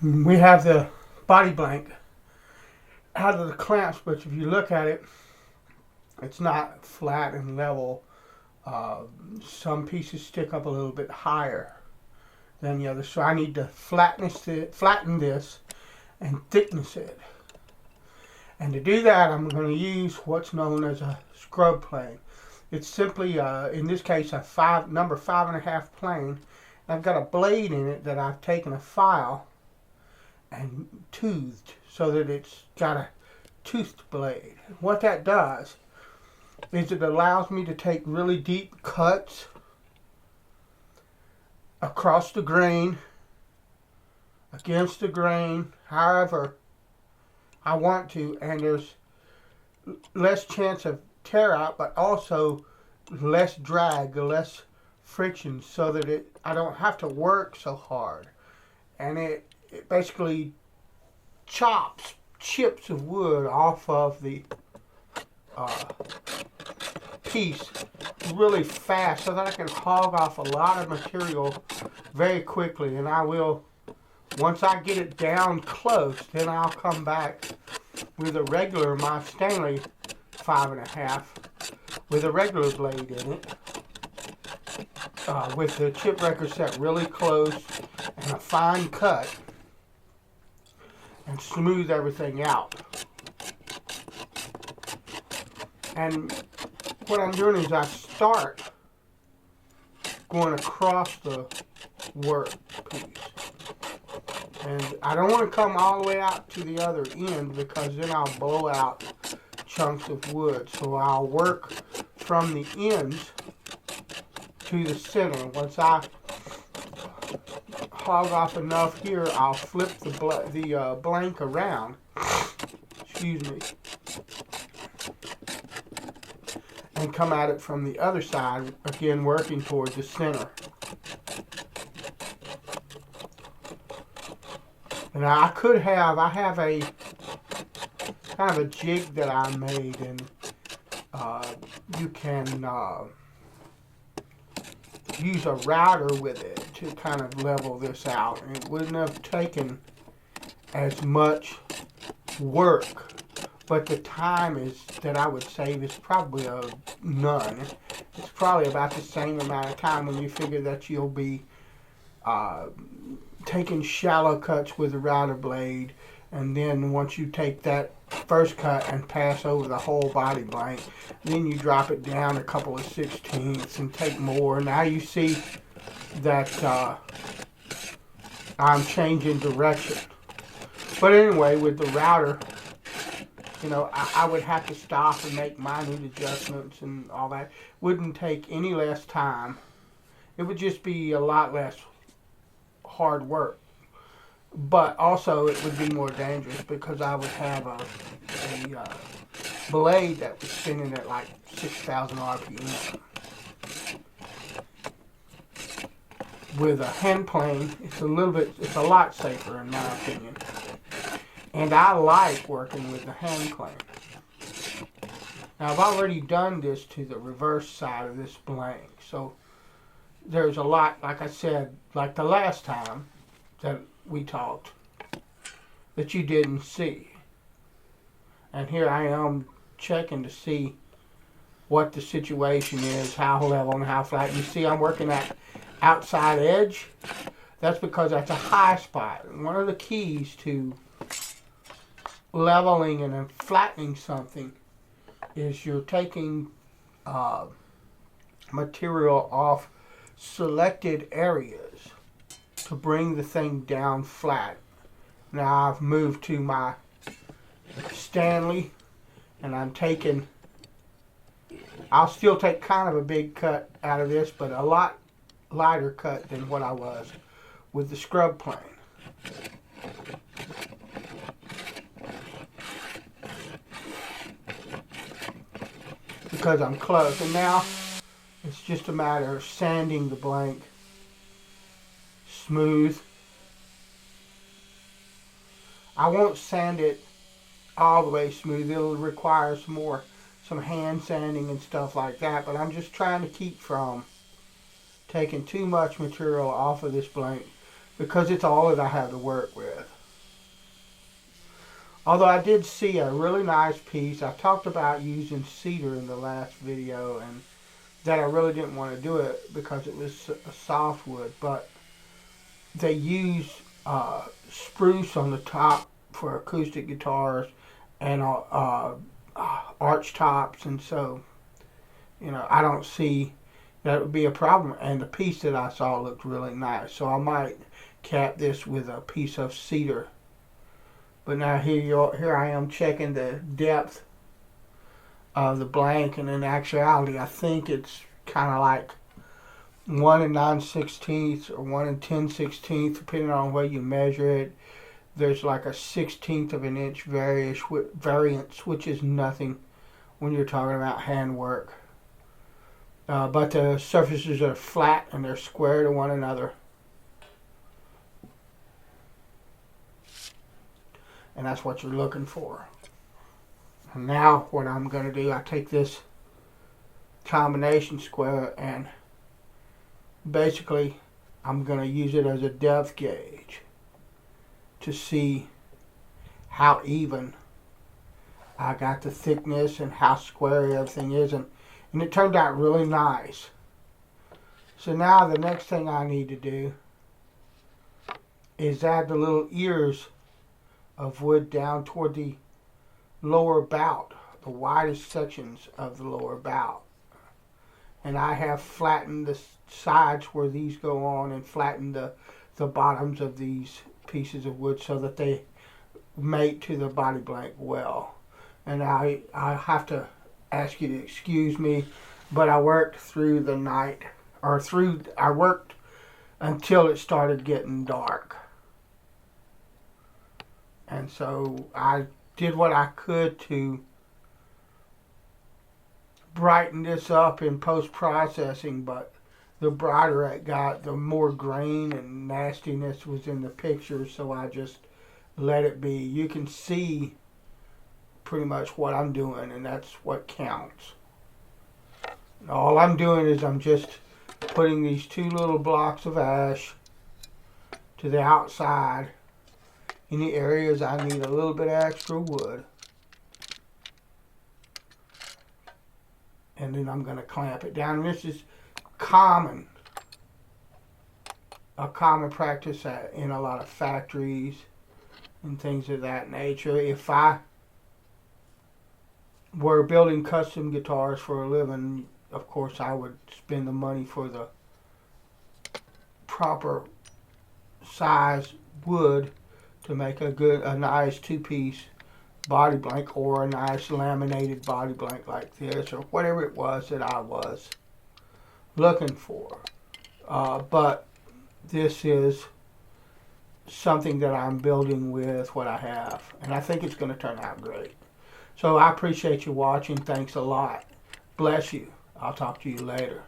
We have the body blank out of the clamps, but if you look at it, it's not flat and level. Some pieces stick up a little bit higher than the other, so I need to flatten this and thickness it. And to do that, I'm going to use what's known as a scrub plane. It's simply, in this case, a number 5.5 plane. I've got a blade in it that I've taken a file and toothed so that it's got a toothed blade. What that does is it allows me to take really deep cuts across the grain, against the grain, however I want to, and there's less chance of tear out, but also less drag, less friction, so that I don't have to work so hard. And it basically chops chips of wood off of the piece really fast so that I can hog off a lot of material very quickly. And I will, once I get it down close, then I'll come back with a regular, my Stanley 5.5 with a regular blade in it, with the chip wrecker set really close and a fine cut, and smooth everything out. And what I'm doing is I start going across the work piece. And I don't want to come all the way out to the other end, because then I'll blow out chunks of wood. So I'll work from the ends to the center. Once I hog off enough here, I'll flip the blank around. Excuse me. And come at it from the other side, again working towards the center. And I have a kind of a jig that I made, and you can use a router with it to kind of level this out. And it wouldn't have taken as much work, but the time that I would save is probably none. It's probably about the same amount of time when you figure that you'll be taking shallow cuts with a router blade, and then once you take that first cut and pass over the whole body blank, then you drop it down a couple of 16ths and take more. Now you see that I'm changing direction. But anyway, with the router, you know, I would have to stop and make minute adjustments and all that. Wouldn't take any less time. It would just be a lot less hard work. But also it would be more dangerous, because I would have a blade that was spinning at like 6,000 RPM. With a hand plane, it's a lot safer in my opinion. And I like working with the hand plane. Now I've already done this to the reverse side of this blank, so there's a lot, like I said, like the last time that we talked, that you didn't see. And here I am checking to see what the situation is, how level and how flat. You see I'm working that outside edge. That's because that's a high spot. And one of the keys to leveling and flattening something is you're taking material off selected areas to bring the thing down flat. Now I've moved to my Stanley, and I'll still take kind of a big cut out of this, but a lot lighter cut than what I was with the scrub plane. Because I'm close, and now it's just a matter of sanding the blank smooth. I won't sand it all the way smooth. It'll require some hand sanding and stuff like that, but I'm just trying to keep from taking too much material off of this blank, because it's all that I have to work with. Although I did see a really nice piece. I talked about using cedar in the last video, and that I really didn't want to do it because it was a softwood, but they use spruce on the top for acoustic guitars and arch tops, and so I don't see that would be a problem. And the piece that I saw looked really nice, so I might cap this with a piece of cedar. But now here I am checking the depth of the blank, and in actuality I think it's kind of like 1 9/16 or 1 10/16, depending on where you measure it. There's like a 1/16 of an inch variance, which is nothing when you're talking about handwork. But the surfaces are flat and they're square to one another. And that's what you're looking for. And now what I'm going to do, I take this combination square and basically I'm going to use it as a depth gauge to see how even I got the thickness and how square everything is, and it turned out really nice. So now the next thing I need to do is add the little ears of wood down toward the lower bout, the widest sections of the lower bout. And I have flattened the sides where these go on and flattened the bottoms of these pieces of wood so that they mate to the body blank well. And I have to ask you to excuse me, but I worked through the night, I worked until it started getting dark. And so I did what I could to brighten this up in post-processing, but the brighter it got, the more grain and nastiness was in the picture, so I just let it be. You can see pretty much what I'm doing, and that's what counts. And all I'm doing is I'm just putting these 2 little blocks of ash to the outside in the areas I need a little bit of extra wood. And then I'm going to clamp it down. And this is a common practice in a lot of factories and things of that nature. If I were building custom guitars for a living, of course I would spend the money for the proper size wood to make a nice 2-piece body blank, or a nice laminated body blank like this, or whatever it was that I was looking for. But this is something that I'm building with what I have, and I think it's going to turn out great. So I appreciate you watching. Thanks a lot. Bless you. I'll talk to you later.